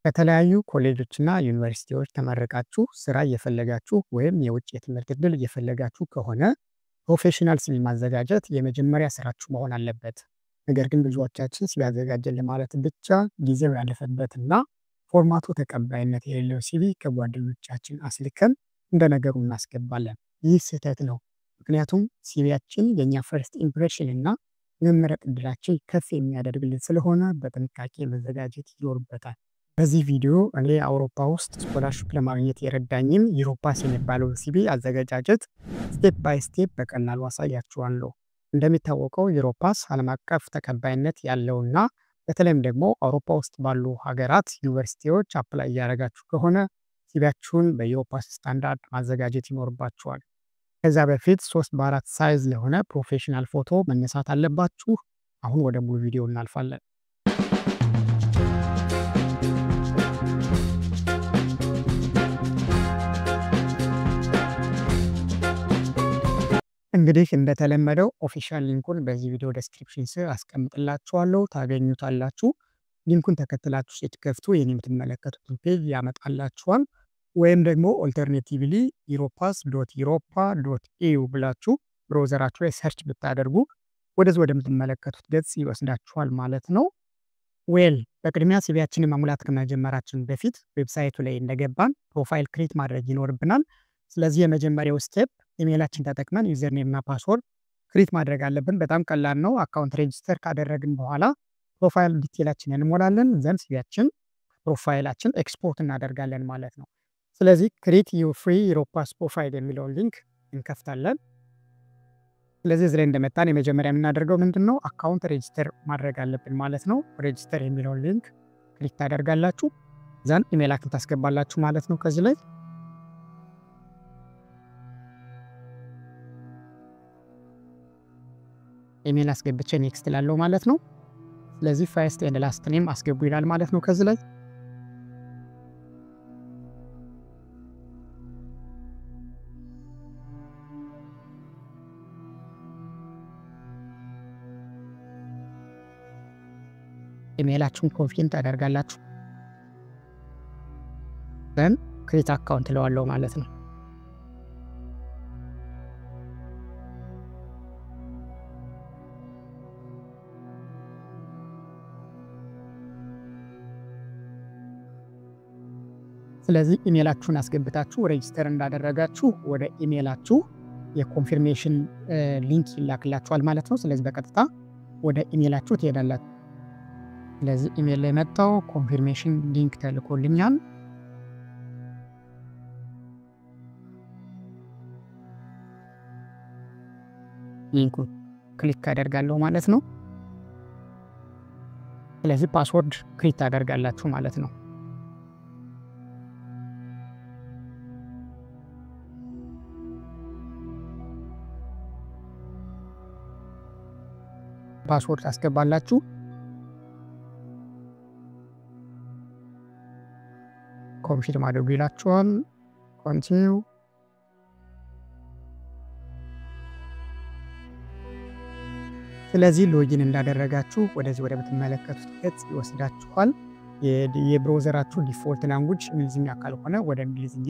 ከተለያዩ ኮሌጆችና ዩኒቨርሲቲዎች ተመርቃችሁ ስራ እየፈለጋችሁ ወይም የውጭ የትምህርት ዕድል እየፈለጋችሁ ከሆነ ፕሮፌሽናል ሲቪ ማዘጋጀት የመጀመሪያ ስራችሁ መሆን አለበት። ነገር ግን ብዙዎቻችን ሲቪ አዘጋጀን ለማለት ብቻ ጊዜው ያለፈበትና ፎርማቱ ተቀባይነት የሌለው ሲቪ ከጓደኞቻችን አስልከን እንደ ነገሩ እናስገባለን። ይህ ስህተት ነው። ምክንያቱም ሲቪያችን የኛ ፈርስት ኢምፕሬሽን እና የመመረቅ ዕድላችን ከፍ የሚያደርግልን ስለሆነ በጥንቃቄ መዘጋጀት ይኖርበታል። በዚህ ቪዲዮ እኔ አውሮፓ ውስጥ ስኮላርሺፕ ለማግኘት የረዳኝን ዩሮፓስ የሚባለውን ሲቪ አዘገጃጀት ስቴፕ ባይ ስቴፕ በቀላሉ አሳያችኋለሁ። እንደሚታወቀው ዩሮፓስ ዓለም አቀፍ ተቀባይነት ያለውና በተለይም ደግሞ አውሮፓ ውስጥ ባሉ ሀገራት ዩኒቨርሲቲዎች አፕላይ እያደረጋችሁ ከሆነ ሲቪያችሁን በዩሮፓስ ስታንዳርድ ማዘጋጀት ይኖርባችኋል። ከዛ በፊት 3x4 ሳይዝ ለሆነ ፕሮፌሽናል ፎቶ መነሳት አለባችሁ። አሁን ወደ ሙሉ ቪዲዮ እናልፋለን። እንግዲህ እንደተለመደው ኦፊሻል ሊንኩን በዚህ ቪዲዮ ዲስክሪፕሽን ስር አስቀምጥላችኋለሁ፣ ታገኙታላችሁ። ሊንኩን ተከትላችሁ ስትከፍቱ የኔ የምትመለከቱትን ፔጅ ያመጣላችኋል። ወይም ደግሞ ኦልተርኔቲቭሊ europass.europa.eu ብላችሁ ብራውዘራችሁ ላይ ሰርች ብታደርጉ ወደዚህ ወደምትመለከቱት ገጽ ይወስዳችኋል ማለት ነው። በቅድሚያ ሲቪያችንን መሙላት ከመጀመራችን በፊት ዌብሳይቱ ላይ እንደገባን ፕሮፋይል ክሬት ማድረግ ይኖርብናል። ስለዚህ የመጀመሪያው ስቴፕ ኢሜይላችን ተጠቅመን ዩዘርኔም እና ፓስወርድ ክሬት ማድረግ አለብን። በጣም ቀላል ነው። አካውንት ሬጂስተር ካደረግን በኋላ ፕሮፋይል ዲቴይላችንን እንሞላለን። ዘን ሲቪያችን ፕሮፋይላችን ኤክስፖርት እናደርጋለን ማለት ነው። ስለዚህ ክሬት ዩር ፍሪ ዩሮፓስ ፕሮፋይል የሚለውን ሊንክ እንከፍታለን። ስለዚህ እዚህ ላይ እንደመጣን የመጀመሪያ የምናደርገው ምንድነው? አካውንት ሬጂስተር ማድረግ አለብን ማለት ነው። ሬጂስተር የሚለውን ሊንክ ክሊክ ታደርጋላችሁ። ዘን ኢሜይላችሁን ታስገባላችሁ ማለት ነው። ከዚህ ላይ ኢሜይል አስገብቼ ኔክስት ላለው ማለት ነው። ስለዚህ ፈርስት ኤንድ ላስት ኔም አስገቡ ይላል ማለት ነው። ከዚህ ላይ ኢሜይላችሁን ኮንፊርም ታደርጋላችሁ። ዘን ክሬት አካውንት ለዋለው ማለት ነው። ስለዚህ ኢሜይላችሁን አስገብታችሁ ሬጂስተር እንዳደረጋችሁ ወደ ኢሜይላችሁ የኮንፊርሜሽን ሊንክ ይላክላችኋል ማለት ነው። ስለዚህ በቀጥታ ወደ ኢሜይላችሁ ትሄዳላችሁ። ስለዚህ ኢሜይል ላይ መጣው ኮንፊርሜሽን ሊንክ ተልኮልኛል። ሊንኩን ክሊክ አደርጋለሁ ማለት ነው። ስለዚህ ፓስወርድ ክሬት ታደርጋላችሁ ማለት ነው። ፓስወርድ ታስገባላችሁ። ኮንፊርም አድርጉ ይላችኋል። ኮንቲኒው። ስለዚህ ሎጊን እንዳደረጋችሁ ወደዚህ ወደምትመለከቱት ገጽ ይወስዳችኋል። የብራውዘራችሁ ዲፎልት ላንጉጅ እንግሊዝኛ ካልሆነ ወደ እንግሊዝኛ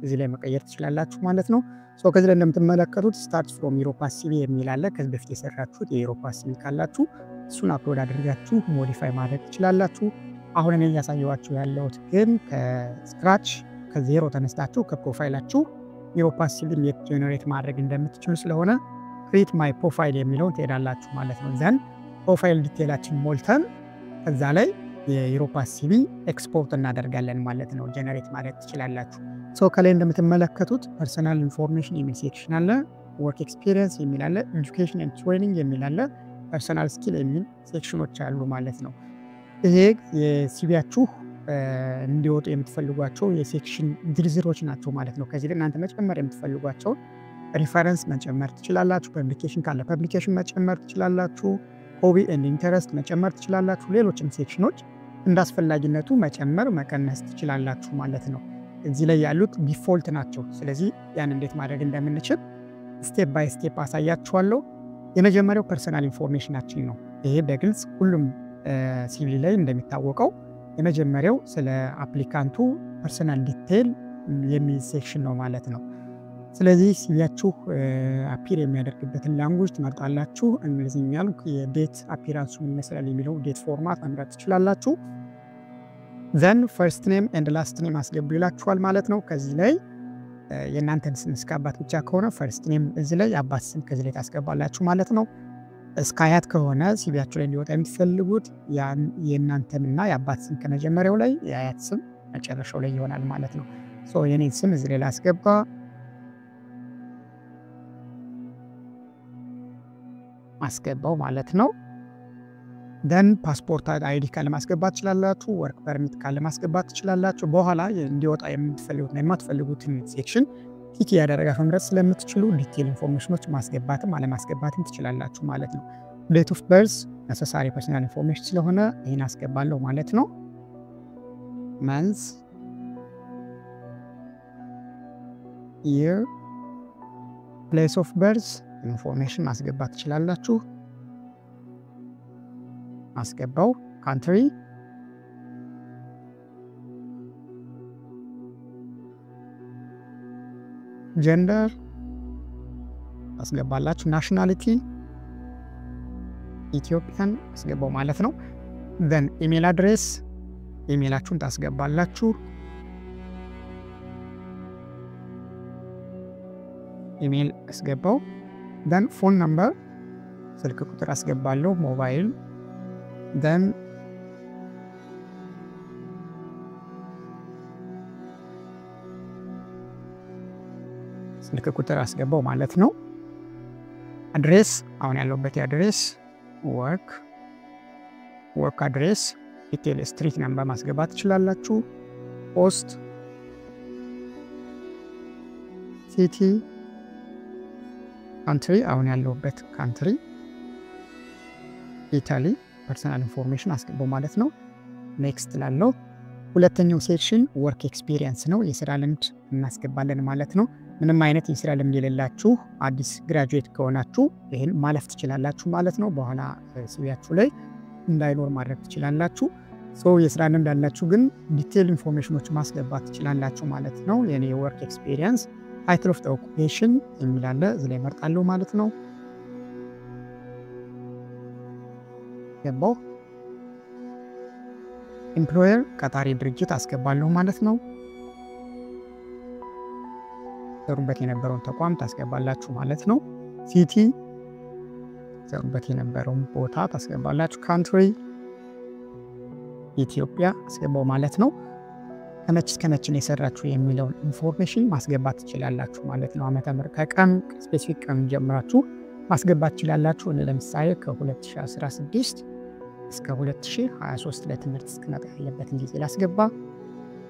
እዚህ ላይ መቀየር ትችላላችሁ ማለት ነው። ከዚህ ላይ እንደምትመለከቱት ስታርት ፍሮም ዩሮፓስ ሲቪ የሚል አለ። ከዚህ በፊት የሰራችሁት የዩሮፓስ ሲቪ ካላችሁ እሱን አፕሎድ አድርጋችሁ ሞዲፋይ ማድረግ ትችላላችሁ። አሁን እኔ እያሳየኋችሁ ያለሁት ግን ከስክራች ከዜሮ ተነስታችሁ ከፕሮፋይላችሁ ዩሮፓስ ሲቪ ጄኔሬት ማድረግ እንደምትችሉ ስለሆነ ክሬት ማይ ፕሮፋይል የሚለውን ትሄዳላችሁ ማለት ነው። ዘን ፕሮፋይል ዲቴይላችን ሞልተን ከዛ ላይ የዩሮፓስ ሲቪ ኤክስፖርት እናደርጋለን ማለት ነው። ጄኔሬት ማድረግ ትችላላችሁ። ከላይ እንደምትመለከቱት ፐርሰናል ኢንፎርሜሽን የሚል ሴክሽን አለ፣ ወርክ ኤክስፒሪየንስ የሚል አለ፣ ኤጁኬሽን ኤንድ ትሬኒንግ የሚል አለ፣ ፐርሰናል ስኪል የሚል ሴክሽኖች አሉ ማለት ነው። ይሄ የሲቪያችሁ እንዲወጡ የምትፈልጓቸው የሴክሽን ዝርዝሮች ናቸው ማለት ነው። ከዚህ ላይ እናንተ መጨመር የምትፈልጓቸው ሪፈረንስ መጨመር ትችላላችሁ። ፐብሊኬሽን ካለ ፐብሊኬሽን መጨመር ትችላላችሁ። ሆቢ ኤንድ ኢንተረስት መጨመር ትችላላችሁ። ሌሎችም ሴክሽኖች እንዳስፈላጊነቱ መጨመር መቀነስ ትችላላችሁ ማለት ነው። እዚህ ላይ ያሉት ዲፎልት ናቸው። ስለዚህ ያን እንዴት ማድረግ እንደምንችል ስቴፕ ባይ ስቴፕ አሳያችኋለሁ። የመጀመሪያው ፐርሰናል ኢንፎርሜሽናችን ነው። ይሄ በግልጽ ሁሉም ሲቪ ላይ እንደሚታወቀው የመጀመሪያው ስለ አፕሊካንቱ ፐርሰናል ዲቴል የሚል ሴክሽን ነው ማለት ነው። ስለዚህ ሲቪያችሁ አፒር የሚያደርግበትን ላንጉጅ ትመርጣላችሁ። እንግሊዝኛ ያልኩ የዴት አፒራንሱ ምን ይመስላል የሚለው ዴት ፎርማት መምረጥ ትችላላችሁ። ዘን ፈርስት ኔም ኤንድ ላስት ኔም አስገቡ ይላችኋል ማለት ነው። ከዚህ ላይ የእናንተን ስም እስከ አባት ብቻ ከሆነ ፈርስት ኔም እዚህ ላይ የአባት ስም ከዚህ ላይ ታስገባላችሁ ማለት ነው። እስከ አያት ከሆነ ሲቪያችሁ ላይ እንዲወጣ የምትፈልጉት የእናንተንና የአባት ስም ከመጀመሪያው ላይ የአያት ስም መጨረሻው ላይ ይሆናል ማለት ነው። ሶ የኔን ስም እዚህ ላይ ላስገባ። ማስገባው ማለት ነው። ደን ፓስፖርት አይዲ ካለ ማስገባት ትችላላችሁ። ወርክ ፐርሚት ካለ ማስገባት ትችላላችሁ። በኋላ እንዲወጣ የምትፈልጉትና የማትፈልጉትን ሴክሽን ቲክ ያደረጋችሁ መምረጥ ስለምትችሉ ዲቴል ኢንፎርሜሽኖች ማስገባትም አለማስገባትም ትችላላችሁ ማለት ነው። ዴት ኦፍ በርዝ ነሰሳሪ ፐርሰናል ኢንፎርሜሽን ስለሆነ ይህን አስገባለሁ ማለት ነው። መንዝ ይር ፕሌስ ኦፍ በርዝ ኢንፎርሜሽን ማስገባት ትችላላችሁ። ማስገባው ካንትሪ ጀንደር አስገባላችሁ። ናሽናሊቲ ኢትዮጵያን አስገባው ማለት ነው። ዘን ኢሜል አድሬስ ኢሜላችሁን ታስገባላችሁ። ኢሜል አስገባው። ደን ፎን ነምበር ስልክ ቁጥር አስገባለሁ ሞባይል። ደን ስልክ ቁጥር አስገባው ማለት ነው። አድሬስ አሁን ያለውበት አድሬስ ወርክ አድሬስ ዲቴል ስትሪት ነምበር ማስገባት ትችላላችሁ። ፖስት ሲቲ ካንትሪ አሁን ያለውበት ካንትሪ ኢታሊ ፐርሰናል ኢንፎርሜሽን አስገባው ማለት ነው። ኔክስት ላለው ሁለተኛው ሴክሽን ወርክ ኤክስፒሪየንስ ነው። የስራ ልምድ እናስገባለን ማለት ነው። ምንም አይነት የስራ ልምድ የሌላችሁ አዲስ ግራጁዌት ከሆናችሁ ይሄን ማለፍ ትችላላችሁ ማለት ነው። በኋላ ሲቪያችሁ ላይ እንዳይኖር ማድረግ ትችላላችሁ። የስራ ልምድ ያላችሁ ግን ዲቴል ኢንፎርሜሽኖች ማስገባት ትችላላችሁ ማለት ነው። የኔ ወርክ ኤክስፒሪየንስ ታይትል ኦፍ ኦኩፔሽን የሚላለ እዚህ ላይ መርጣለሁ ማለት ነው። ገባው። ኤምፕሎየር ቀጣሪ ድርጅት አስገባለሁ ማለት ነው። ሰሩበት የነበረውን ተቋም ታስገባላችሁ ማለት ነው። ሲቲ ሰሩበት የነበረውን ቦታ ታስገባላችሁ። ካንትሪ ኢትዮጵያ አስገባው ማለት ነው። ከመቼ እስከ መቼ ነው የሰራችሁ የሚለውን ኢንፎርሜሽን ማስገባት ትችላላችሁ ማለት ነው። ዓመተ ምህረት ከቀን ስፔሲፊክ ቀን ጀምራችሁ ማስገባት ትችላላችሁ። ለምሳሌ ከ2016 እስከ 2023 ለትምህርት እስከመጣ ያለበትን ጊዜ ላስገባ።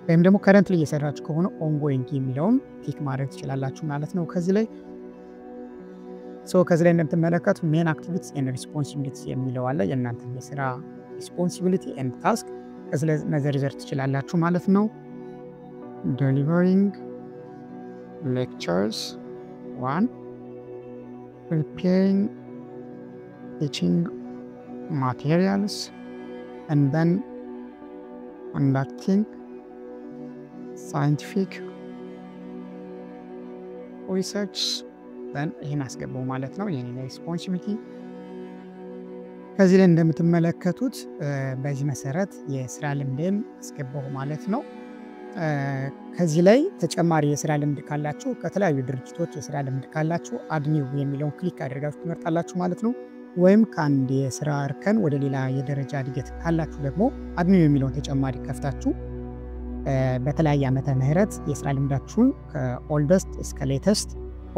ወይም ደግሞ ከረንትሊ እየሰራችሁ ከሆነ ኦንጎይንግ የሚለውን ቲክ ማድረግ ትችላላችሁ ማለት ነው። ከዚህ ላይ ከዚህ ላይ እንደምትመለከቱ ሜን አክቲቪቲስ ኤንድ ሪስፖንሲቢሊቲስ የሚለው አለ። የእናንተ የስራ ሪስፖንሲቢሊቲ ኤንድ ታስክ ከዚህ ላይ መዘርዘር ትችላላችሁ ማለት ነው። delivering lectures 1 preparing teaching materials and then conducting scientific research then ይህን አስገባው ማለት ነው። የኔ ሪስፖንሲቢሊቲ ከዚህ ላይ እንደምትመለከቱት በዚህ መሰረት የስራ ልምድን አስገባው ማለት ነው። ከዚህ ላይ ተጨማሪ የስራ ልምድ ካላችሁ ከተለያዩ ድርጅቶች የስራ ልምድ ካላችሁ አድኒው የሚለውን ክሊክ አድርጋችሁ ትመርጣላችሁ ማለት ነው። ወይም ከአንድ የስራ እርከን ወደ ሌላ የደረጃ እድገት ካላችሁ ደግሞ አድኒው የሚለውን ተጨማሪ ከፍታችሁ በተለያየ ዓመተ ምህረት የስራ ልምዳችሁን ከኦልደስት እስከ ሌተስት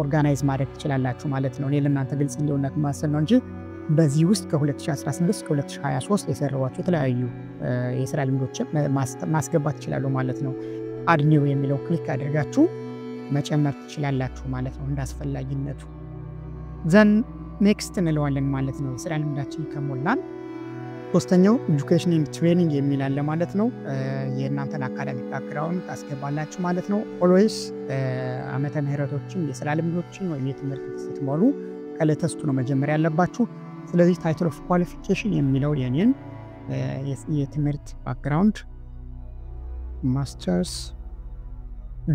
ኦርጋናይዝ ማድረግ ትችላላችሁ ማለት ነው። እኔ ለእናንተ ግልጽ እንዲሆን ማሰብ ነው እንጂ በዚህ ውስጥ ከ2016 እስከ 2023 የሰራኋቸው የተለያዩ የስራ ልምዶችን ማስገባት ይችላሉ ማለት ነው። አድኒው የሚለው ክሊክ አድርጋችሁ መጨመር ትችላላችሁ ማለት ነው እንዳስፈላጊነቱ። ዘን ኔክስት እንለዋለን ማለት ነው። የስራ ልምዳችን ከሞላን ሶስተኛው ኤጁኬሽን ኤንድ ትሬኒንግ የሚል አለ ማለት ነው። የእናንተን አካዳሚክ ባክግራውንድ ታስገባላችሁ ማለት ነው። ኦልዌይስ ዓመተ ምህረቶችን የስራ ልምዶችን ወይም የትምህርት ስትሞሉ ከሌተስቱ ነው መጀመሪያ ያለባችሁ። ስለዚህ ታይትል ኦፍ ኳሊፊኬሽን የሚለው የኔን የትምህርት ባክግራውንድ ማስተርስ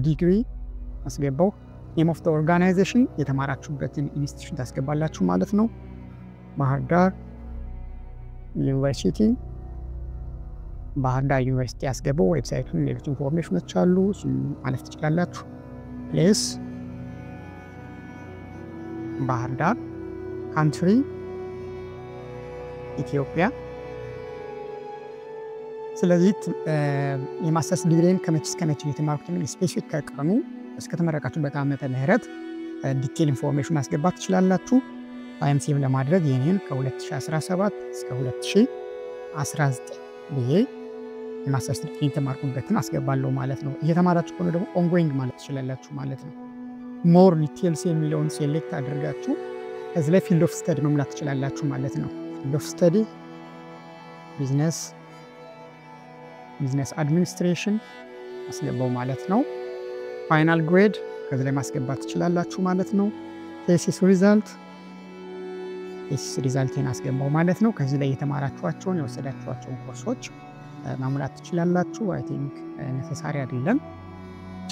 ዲግሪ አስገባው። ኔም ኦፍ ዘ ኦርጋናይዜሽን የተማራችሁበትን ኢንስቲትዩሽን ታስገባላችሁ ማለት ነው። ባህር ዳር ዩኒቨርሲቲ ያስገባው። ዌብሳይቱን ሌሎች ኢንፎርሜሽኖች አሉ፣ እሱን ማለፍ ትችላላችሁ። ፕሌስ ባህር ዳር፣ ካንትሪ ኢትዮጵያ። ስለዚህ የማስተርስ ዲግሪን ከመቼ እስከ መቼ የተማርኩትን ስፔሲፊክ ከቀኑ እስከ ተመረቃችሁበት ዓመተ ምህረት ዲቴል ኢንፎርሜሽን ማስገባት ትችላላችሁ። ታይም ሴቭ ለማድረግ ይህንን ከ2017 እስከ 2019 ብዬ የማስተርስ ዲግሪ የተማርኩበትን አስገባለሁ ማለት ነው። እየተማራችሁ ከሆነ ደግሞ ኦንጎይንግ ማለት ትችላላችሁ ማለት ነው። ሞር ዲቴልስ የሚለውን ሴሌክት አድርጋችሁ ከዚህ ላይ ፊልድ ኦፍ ስተዲ መሙላት ትችላላችሁ ማለት ነው። ፊልድ ኦፍ ስተዲ ቢዝነስ አድሚኒስትሬሽን አስገባው ማለት ነው። ፋይናል ግሬድ ከዚህ ላይ ማስገባት ትችላላችሁ ማለት ነው። ቴሲስ ሪዛልቴን አስገባው ማለት ነው። ከዚህ ላይ የተማራችኋቸውን የወሰዳችኋቸውን ኮርሶች ማሙላት ትችላላችሁ። አይ ቲንክ ነሰሳሪ አይደለም።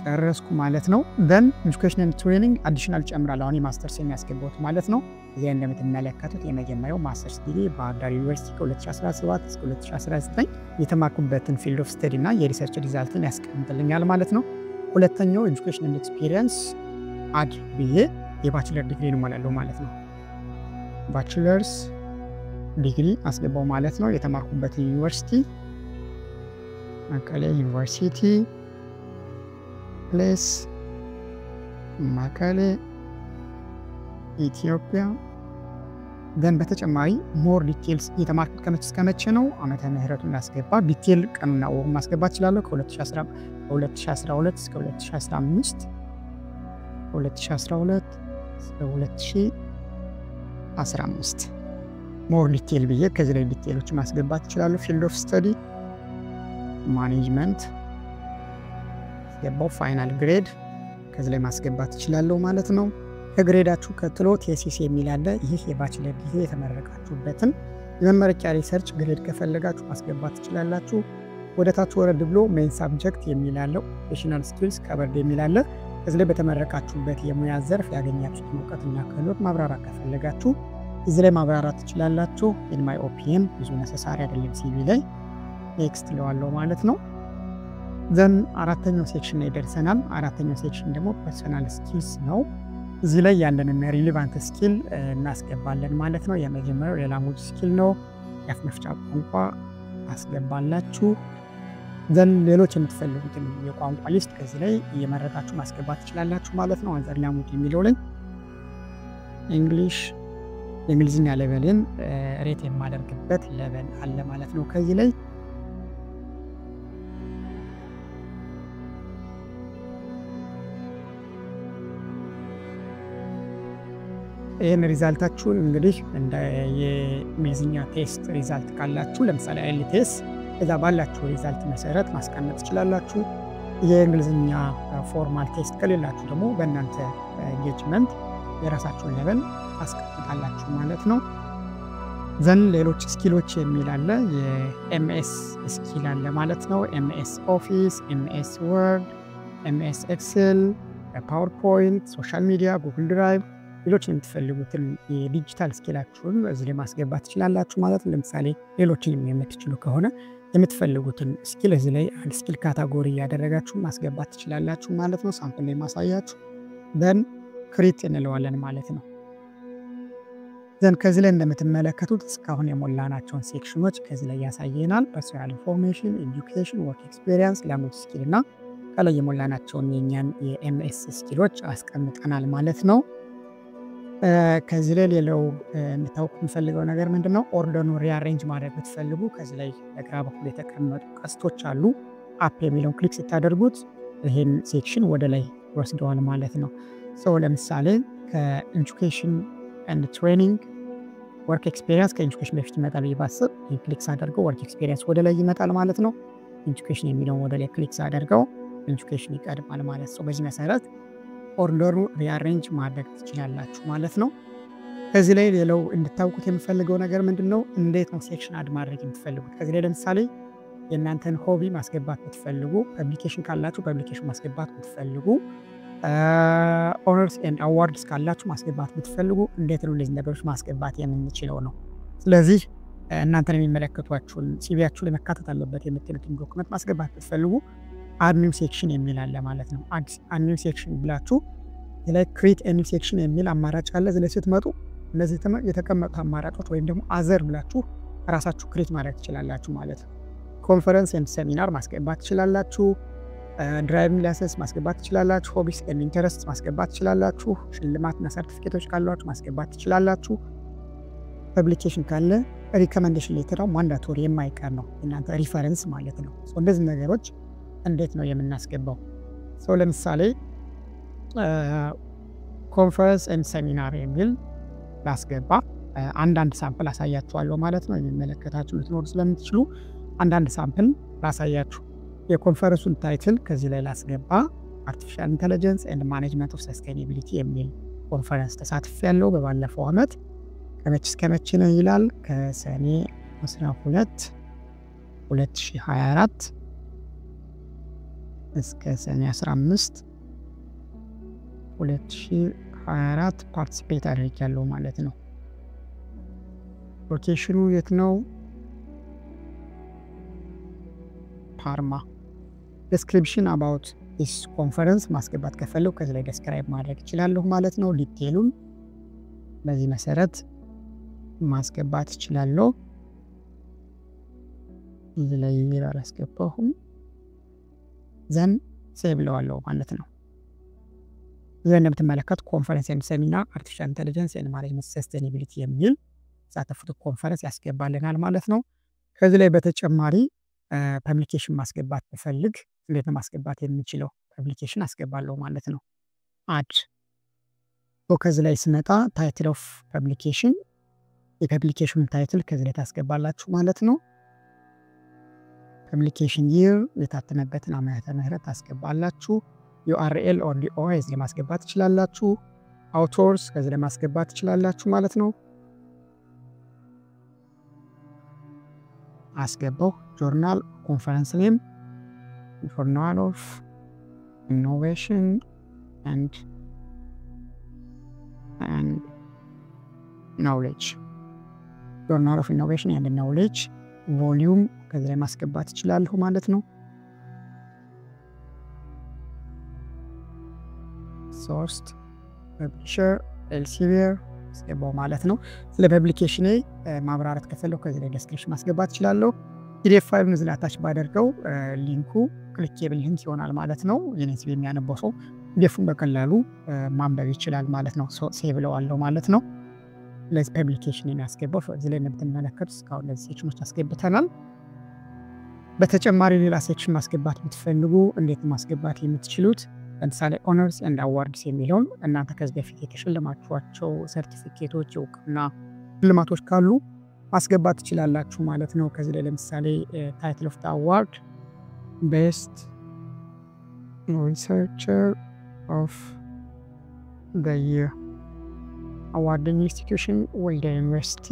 ጨረስኩ ማለት ነው። then education and training አዲሽናል ጨምራለሁ። አሁን የማስተርስ የሚያስገባውት ማለት ነው። እዚህ እንደምትመለከቱት የመጀመሪያው ማስተርስ ዲግሪ ባህር ዳር ዩኒቨርሲቲ ከ2017 እስከ 2019 የተማርኩበትን ፊልድ ኦፍ ስተዲ እና የሪሰርች ሪዛልትን ያስቀምጥልኛል ማለት ነው። ሁለተኛው ኤጁኬሽን ኤንድ ኤክስፒሪየንስ አድ ብዬ የባችለር ዲግሪ እሞላለሁ ማለት ነው። ባችለርስ ዲግሪ አስገባው ማለት ነው። የተማርኩበት ዩኒቨርሲቲ መቀሌ ዩኒቨርሲቲ፣ ፕሌስ መቀሌ ኢትዮጵያ። ደን በተጨማሪ ሞር ዲቴልስ የተማርኩት ከመቼ እስከ መቼ ነው ዓመተ ምህረቱን ላስገባ ዲቴል ቀኑና ወሩን ማስገባት እችላለሁ። ከ2012 እስከ 2015 2015 ሞር ዲቴል ብዬ ከዚህ ላይ ዲቴሎች ማስገባት እችላለሁ። ፊልድ ኦፍ ስተዲ ማኔጅመንት አስገባው። ፋይናል ግሬድ ከዚህ ላይ ማስገባት እችላለሁ ማለት ነው። ከግሬዳችሁ ቀጥሎ ቴሲስ የሚል አለ። ይህ የባችለር ዲግሪ የተመረቃችሁበትን የመመረቂያ ሪሰርች ግሬድ ከፈለጋችሁ ማስገባት ትችላላችሁ። ወደ ታች ወረድ ብሎ ሜን ሳብጀክት የሚል አለ። ፕሮፌሽናል ስኪልስ ከበርድ የሚል አለ። ከዚህ ላይ በተመረቃችሁበት የሙያ ዘርፍ ያገኛችሁትን እውቀትና ክህሎት ማብራራት ከፈለጋችሁ እዚህ ላይ ማብራራት ትችላላችሁ። ኢን ማይ ኦፒኒየን ብዙ ነሰሳሪ አይደለም ሲቪ ላይ ኔክስት ለዋለው ማለት ነው። ዘን አራተኛው ሴክሽን ላይ ደርሰናል። አራተኛው ሴክሽን ደግሞ ፐርሰናል ስኪልስ ነው። እዚህ ላይ ያለንን ሪሌቫንት ስኪል እናስገባለን ማለት ነው። የመጀመሪያው የላንጉጅ ስኪል ነው። የአፍ መፍቻ ቋንቋ አስገባላችሁ። ዘን ሌሎች የምትፈልጉትን የቋንቋ ሊስት ከዚህ ላይ እየመረጣችሁ ማስገባት ትችላላችሁ ማለት ነው። አንዘር ላንጉጅ የሚለው ላይ እንግሊሽ የእንግሊዝኛ ሌቨልን ሬት የማደርግበት ሌቨል አለ ማለት ነው። ከዚህ ላይ ይህን ሪዛልታችሁን እንግዲህ እንደ የእንግሊዝኛ ቴስት ሪዛልት ካላችሁ ለምሳሌ አይኤልቲኤስ እዛ ባላችሁ ሪዛልት መሰረት ማስቀመጥ ትችላላችሁ። የእንግሊዝኛ ፎርማል ቴስት ከሌላችሁ ደግሞ በእናንተ ኤንጌጅመንት የራሳችሁን ሌቨል አስቀምጣላችሁ ማለት ነው። ዘን ሌሎች ስኪሎች የሚል አለ። የኤምኤስ ስኪል አለ ማለት ነው። ኤምኤስ ኦፊስ፣ ኤምኤስ ወርድ፣ ኤምኤስ ኤክሴል፣ ፓወርፖይንት፣ ሶሻል ሚዲያ፣ ጉግል ድራይቭ ሌሎች የምትፈልጉትን የዲጂታል ስኪላችሁን እዚህ ላይ ማስገባት ትችላላችሁ ማለት ነው። ለምሳሌ ሌሎችንም የምትችሉ ከሆነ የምትፈልጉትን ስኪል እዚህ ላይ አንድ ስኪል ካታጎሪ ያደረጋችሁ ማስገባት ትችላላችሁ ማለት ነው። ሳምፕል ላይ ማሳያችሁ ዘን ክሪት እንለዋለን ማለት ነው። ዘን ከዚህ ላይ እንደምትመለከቱት እስካሁን የሞላናቸውን ሴክሽኖች ከዚህ ላይ ያሳየናል። ፐርሰናል ኢንፎርሜሽን፣ ኤዱኬሽን፣ ወርክ ኤክስፒሪየንስ፣ ላንጉጅ ስኪል እና ከላይ የሞላናቸውን የኛን የኤምኤስ ስኪሎች አስቀምጠናል ማለት ነው። ከዚህ ላይ ሌላው እንድታውቁ የምፈልገው ነገር ምንድነው፣ ኦርደሩን ሪአሬንጅ ማድረግ ብትፈልጉ ከዚህ ላይ በግራ በኩል የተቀመጡ ቀስቶች አሉ። አፕ የሚለውን ክሊክ ስታደርጉት ይሄን ሴክሽን ወደ ላይ ወስደዋል ማለት ነው። ለምሳሌ ከኤጁኬሽን ኤንድ ትሬኒንግ ወርክ ኤክስፒሪየንስ ከኤጁኬሽን በፊት ይመጣል ባስብ ክሊክ ሳደርገው ወርክ ኤክስፒሪየንስ ወደ ላይ ይመጣል ማለት ነው። ኤጁኬሽን የሚለውን ወደ ላይ ክሊክ ሳደርገው ኤጁኬሽን ይቀድማል ማለት ነው። በዚህ መሰረት ኦርደሩ ሪአሬንጅ ማድረግ ትችላላችሁ ማለት ነው። ከዚህ ላይ ሌላው እንድታውቁት የምፈልገው ነገር ምንድነው፣ እንዴት ነው ሴክሽን አድ ማድረግ የምትፈልጉት። ከዚህ ላይ ለምሳሌ የእናንተን ሆቢ ማስገባት ብትፈልጉ፣ ፐብሊኬሽን ካላችሁ ፐብሊኬሽን ማስገባት ብትፈልጉ፣ ኦነርስ ኤንድ አዋርድስ ካላችሁ ማስገባት ብትፈልጉ እንዴት ነው እነዚህ ነገሮች ማስገባት የምንችለው ነው። ስለዚህ እናንተን የሚመለከቷችሁን ሲቪያችሁ ላይ መካተት አለበት የምትሉትን ዶክመንት ማስገባት ብትፈልጉ አድ ኒው ሴክሽን የሚል አለ ማለት ነው። አድ ኒው ሴክሽን ብላችሁ ላይ ክሬት ኤ ኒው ሴክሽን የሚል አማራጭ አለ። እዚህ ላይ ስትመጡ እነዚህ የተቀመጡት አማራጮች ወይም ደግሞ አዘር ብላችሁ ራሳችሁ ክሬት ማድረግ ትችላላችሁ ማለት ነው። ኮንፈረንስ ኤንድ ሴሚናር ማስገባት ትችላላችሁ። ድራይቪንግ ላይሰንስ ማስገባት ትችላላችሁ። ሆቢስ ኤንድ ኢንተረስት ማስገባት ትችላላችሁ። ሽልማትና ሰርቲፊኬቶች ካሏችሁ ማስገባት ትችላላችሁ። ፐብሊኬሽን ካለ ሪኮመንዴሽን ሌተር ማንዳቶሪ የማይቀር ነው፣ እናንተ ሪፈረንስ ማለት ነው። እንደዚህ ነገሮች እንዴት ነው የምናስገባው? ለምሳሌ ኮንፈረንስ ኤንድ ሴሚናር የሚል ላስገባ። አንዳንድ ሳምፕል አሳያችኋለሁ ማለት ነው። የሚመለከታችሁ ልትኖሩ ስለምትችሉ አንዳንድ ሳምፕል ላሳያችሁ። የኮንፈረንሱን ታይትል ከዚህ ላይ ላስገባ። አርቲፊሻል ኢንተለጀንስ ኤንድ ማኔጅመንት ኦፍ ሰስቴኔቢሊቲ የሚል ኮንፈረንስ ተሳትፌያለሁ በባለፈው ዓመት። ከመቼ እስከ መቼ ነው ይላል? ከሰኔ 12 2024 እስከ ሰኔ 15 2024 ፓርቲሲፔት አድርጌያለሁ ማለት ነው። ሎኬሽኑ የት ነው? ፓርማ። ዲስክሪፕሽን አባውት ዲስ ኮንፈረንስ ማስገባት ከፈለኩ ከዚህ ላይ ዲስክራይብ ማድረግ እችላለሁ ማለት ነው። ዲቴሉን በዚህ መሰረት ማስገባት እችላለሁ። እዚህ ላይ አላስገባሁም። ዘን ሴቭ ለዋለሁ ማለት ነው። እዚህ እንደምትመለከቱ ኮንፈረንስ ኤንድ ሴሚናር አርቲፊሻል ኢንተለጀንስ ኤንድ ማኔጅመንት ሰስቴኔቢሊቲ የሚል ተሳተፉት ኮንፈረንስ ያስገባልናል ማለት ነው። ከዚህ ላይ በተጨማሪ ፐብሊኬሽን ማስገባት ብፈልግ እንዴት ነው ማስገባት የምችለው? ፐብሊኬሽን አስገባለሁ ማለት ነው። አድ ከዚህ ላይ ስመጣ ታይትል ኦፍ ፐብሊኬሽን፣ የፐብሊኬሽን ታይትል ከዚህ ላይ ታስገባላችሁ ማለት ነው። ፐብሊኬሽን ይር የታተመበትን ዓመተ ምህረት ታስገባላችሁ። ዩአርኤል ኦር ዲኦኤስ ማስገባት ትችላላችሁ። አውቶርስ ከዚህ ላይ ማስገባት ትችላላችሁ ማለት ነው። አስገባው። ጆርናል ኮንፈረንስ ኔም ጆርናል ኦፍ ኢኖቬሽን ኤንድ ናውሌጅ፣ ጆርናል ኦፍ ኢኖቬሽን ኤንድ ናውሌጅ ቮሊዩም ከዚህ ላይ ማስገባት ይችላል ማለት ነው። ሶርስ ፐብሊሸር ኤልሴቪየር አስገባው ማለት ነው። ስለ ፐብሊኬሽን ማብራራት ከፈለኩ ከዚህ ላይ ዲስክሪፕሽን ማስገባት ይችላል። ፒዲኤፍ ፋይል ነው ዝላታች ባደርገው ሊንኩ ክሊኬብል ሊንክ ይሆናል ማለት ነው። የኔስ የሚያነበው ሰው ፒዲኤፉን በቀላሉ ማንበብ ይችላል ማለት ነው። ሴቭ ለዋለሁ ማለት ነው። ለዚህ ፐብሊኬሽን ያስገባው እዚህ ላይ እንደምትመለከቱት እስካሁን ለዚህ ሴክሽኖች አስገብተናል። በተጨማሪ ሌላ ሴክሽን ማስገባት ብትፈልጉ እንዴት ማስገባት የምትችሉት? ለምሳሌ ኦነርስ ኤንድ አዋርድስ የሚለውን እናንተ ከዚህ በፊት የተሸለማችኋቸው ሰርቲፊኬቶች፣ እውቅና ሽልማቶች ካሉ ማስገባት ትችላላችሁ ማለት ነው። ከዚህ ላይ ለምሳሌ ታይትል ኦፍ አዋርድ ቤስት ሪሰርቸር ኦፍ ዘ ይር አዋርዲንግ ኢንስቲትዩሽን ወልዲያ ዩኒቨርሲቲ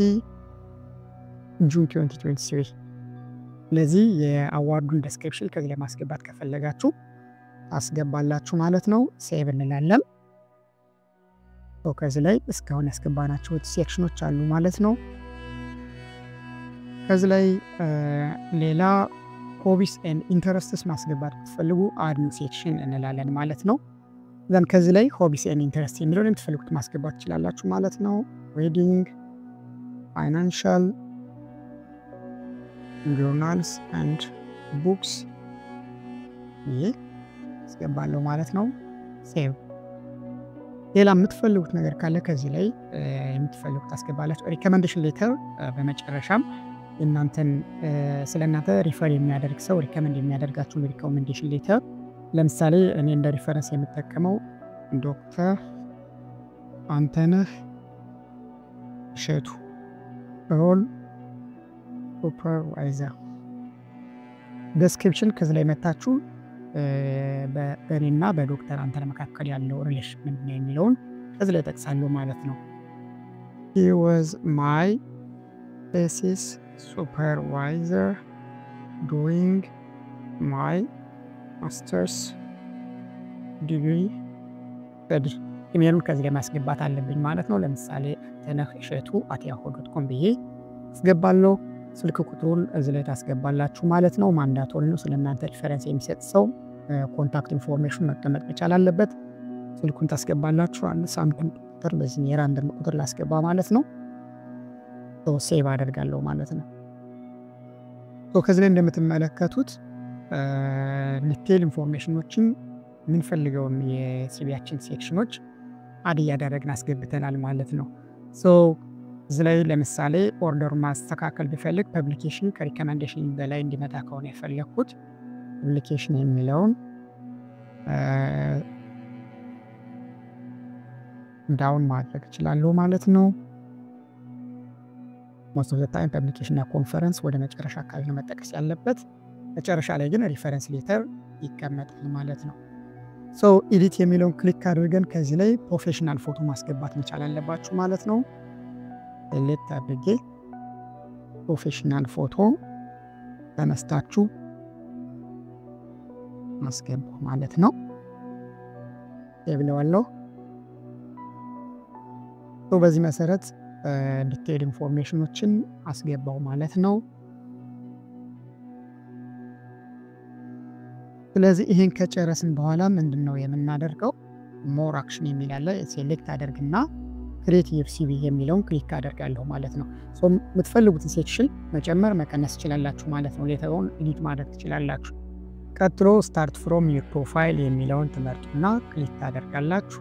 ጁን 2023። ለዚህ የአዋርዱን ዲስክሪፕሽን ከዚህ ላይ ማስገባት ከፈለጋችሁ አስገባላችሁ ማለት ነው። ሴቭ እንላለን። ከዚህ ላይ እስካሁን ያስገባናቸው ሴክሽኖች አሉ ማለት ነው። ከዚህ ላይ ሌላ ሆቢስ ኤንድ ኢንተረስትስ ማስገባት ብትፈልጉ አድ ኒው ሴክሽን እንላለን ማለት ነው። ዘን ከዚህ ላይ ሆቢስ ኤንድ ኢንተረስት የሚለውን የምትፈልጉት ማስገባት ትችላላችሁ ማለት ነው። ሪዲንግ፣ ፋይናንሻል፣ ጆርናልስ ኤንድ ቡክስ ይህ አስገባለሁ ማለት ነው። ሴቭ። ሌላ የምትፈልጉት ነገር ካለ ከዚህ ላይ የምትፈልጉት አስገባላችሁ። ሪኮመንዴሽን ሌተር በመጨረሻም እናንተን ስለናንተ ሪፈር የሚያደርግ ሰው ሪኮመንድ የሚያደርጋችሁን ሪኮመንዴሽን ሌተር፣ ለምሳሌ እኔ እንደ ሪፈረንስ የምጠቀመው ዶክተር አንተነህ እሸቱ ሮል ሱፐርቫይዘር። ዲስክሪፕሽን ከዚህ ላይ መታችሁ በእኔና በዶክተር አንተነህ መካከል ያለው ሪሌሽን ምንድን ነው የሚለውን ከዚህ ላይ ጠቅሳለሁ ማለት ነው። he was my thesis supervisor doing my master's degree በድር ኢሜሉን ከዚህ ላይ ማስገባት አለብኝ ማለት ነው። ለምሳሌ teneheshetu@yahoo.com ብዬ አስገባለሁ። ስልክ ቁጥሩን እዚህ ላይ ታስገባላችሁ ማለት ነው። ማንዳቶሪ ነው። ስለናንተ ሪፈረንስ የሚሰጥ ሰው ኮንታክት ኢንፎርሜሽን መቀመጥ መቻል አለበት። ስልኩን ታስገባላችሁ። አንድ ሳምፕል ቁጥር በዚህ የራንደም ቁጥር ላስገባ ማለት ነው። ሴቭ አደርጋለሁ ማለት ነው። ከዚህ ላይ እንደምትመለከቱት ዲቴል ኢንፎርሜሽኖችን የምንፈልገውን የሲቪያችን ሴክሽኖች አድ እያደረግን አስገብተናል ማለት ነው። እዚህ ላይ ለምሳሌ ኦርደር ማስተካከል ቢፈልግ ፐብሊኬሽን ከሪኮመንዴሽን በላይ እንዲመጣ ከሆነ የፈለኩት ፐብሊኬሽን የሚለውን ዳውን ማድረግ እችላለሁ ማለት ነው። ሞስት ኦፍ ዘ ታይም ፐብሊኬሽን እና ኮንፈረንስ ወደ መጨረሻ አካባቢ ነው መጠቀስ ያለበት። መጨረሻ ላይ ግን ሪፈረንስ ሌተር ይቀመጣል ማለት ነው። ኤዲት የሚለውን ክሊክ አድርገን ከዚህ ላይ ፕሮፌሽናል ፎቶ ማስገባት መቻል አለባችሁ ማለት ነው። ሌት አድርጌ ፕሮፌሽናል ፎቶ ተነስታችሁ ማስገባ ማለት ነው። ብለዋለሁ። በዚህ መሰረት ዲቴይል ኢንፎርሜሽኖችን አስገባው ማለት ነው። ስለዚህ ይሄን ከጨረስን በኋላ ምንድነው የምናደርገው? ሞር አክሽን የሚል አለ። ሴሌክት አደርግና ክሬቲቭ ሲቪ የሚለውን ክሊክ አደርጋለሁ ማለት ነው። የምትፈልጉትን ሴክሽን መጨመር መቀነስ ትችላላችሁ ማለት ነው። ሌተሩን ኤዲት ማድረግ ትችላላችሁ። ቀጥሎ ስታርት ፍሮም ዩር ፕሮፋይል የሚለውን ትመርጡና ክሊክ ታደርጋላችሁ።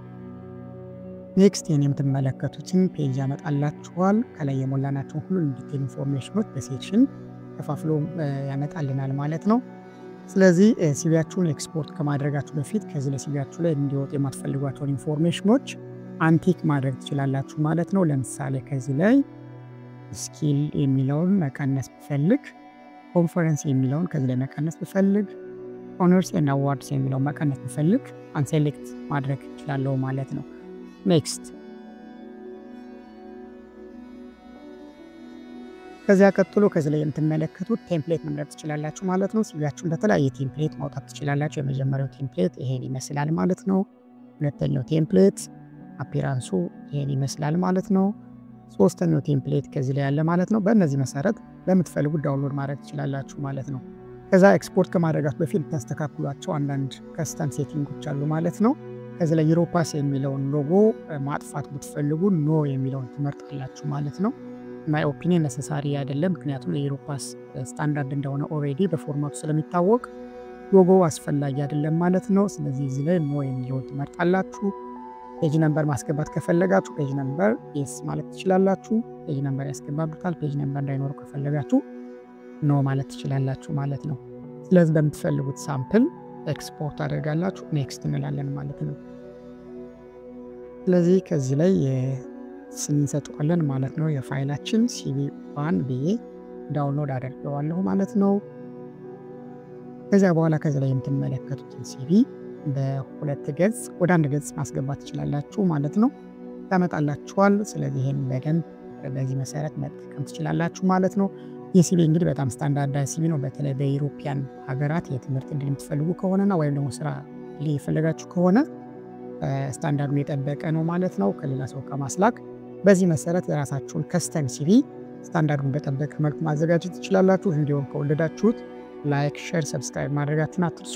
ኔክስት የምትመለከቱትን ፔጅ ያመጣላችኋል። ከላይ የሞላናቸውን ሁሉ ዲቴል ኢንፎርሜሽኖች በሴክሽን ከፋፍሎ ያመጣልናል ማለት ነው። ስለዚህ ሲቪያችሁን ኤክስፖርት ከማድረጋችሁ በፊት ከዚህ ለሲቪያችሁ ላይ እንዲወጡ የማትፈልጓቸውን ኢንፎርሜሽኖች አንቲክ ማድረግ ትችላላችሁ ማለት ነው። ለምሳሌ ከዚህ ላይ ስኪል የሚለውን መቀነስ ብፈልግ፣ ኮንፈረንስ የሚለውን ከዚህ ላይ መቀነስ ብፈልግ፣ ኦነርስ ኤንድ አዋርድስ የሚለውን መቀነስ ብፈልግ አንሴሌክት ማድረግ እችላለሁ ማለት ነው። ኔክስት ከዚያ ቀጥሎ ከዚህ ላይ የምትመለከቱት ቴምፕሌት መምረጥ ትችላላችሁ ማለት ነው። ሲቪያችሁን በተለያየ ቴምፕሌት ማውጣት ትችላላችሁ። የመጀመሪያው ቴምፕሌት ይሄን ይመስላል ማለት ነው። ሁለተኛው ቴምፕሌት አፒራንሱ ይሄን ይመስላል ማለት ነው። ሶስተኛው ቴምፕሌት ከዚህ ላይ ያለ ማለት ነው። በእነዚህ መሰረት ለምትፈልጉት ዳውንሎድ ማድረግ ትችላላችሁ ማለት ነው። ከዛ ኤክስፖርት ከማድረጋችሁ በፊት ታስተካክሏቸው አንዳንድ ከስተም ሴቲንጎች አሉ ማለት ነው። ከዚህ ላይ ዩሮፓስ የሚለውን ሎጎ ማጥፋት ብትፈልጉ ኖ የሚለውን ትመርጣላችሁ ማለት ነው። ማይ ኦፒኒየን ነሰሳሪ አይደለም፣ ምክንያቱም የዩሮፓስ ስታንዳርድ እንደሆነ ኦሬዲ በፎርማቱ ስለሚታወቅ ሎጎ አስፈላጊ አይደለም ማለት ነው። ስለዚህ እዚህ ላይ ኖ የሚለውን ትመርጣላችሁ። ፔጅ ነምበር ማስገባት ከፈለጋችሁ ፔጅ ነምበር የስ ማለት ትችላላችሁ። ፔጅ ነምበር ያስገባብታል። ፔጅ ነምበር እንዳይኖረው ከፈለጋችሁ ኖ ማለት ትችላላችሁ ማለት ነው። ስለዚህ በምትፈልጉት ሳምፕል ኤክስፖርት አደርጋላችሁ። ኔክስት እንላለን ማለት ነው። ስለዚህ ከዚህ ላይ ስንሰጠዋለን ማለት ነው። የፋይላችን CV1 ብዬ ዳውንሎድ አደርገዋለሁ ማለት ነው። ከዚያ በኋላ ከዚህ ላይ የምትመለከቱትን CV በሁለት ገጽ ወደ አንድ ገጽ ማስገባት ትችላላችሁ ማለት ነው። ታመጣላችኋል። ስለዚህ ይሄን በደንብ በዚህ መሰረት መጠቀም ትችላላችሁ ማለት ነው። የሲቪ እንግዲህ በጣም ስታንዳርዳይዝ ሲቪ ነው። በተለይ በዩሮፒያን ሀገራት የትምህርት ዕድል የምትፈልጉ ከሆነና ወይም ደግሞ ስራ ሊፈልጋችሁ ከሆነ ስታንዳርዱን የጠበቀ ነው ማለት ነው። ከሌላ ሰው ከማስላክ በዚህ መሰረት የራሳችሁን ከስተም ሲቪ ስታንዳርዱን በጠበቀ መልኩ ማዘጋጀት ትችላላችሁ። እንዲሁም ከወደዳችሁት ላይክ፣ ሼር፣ ሰብስክራይብ ማድረጋችሁን አትርሱ።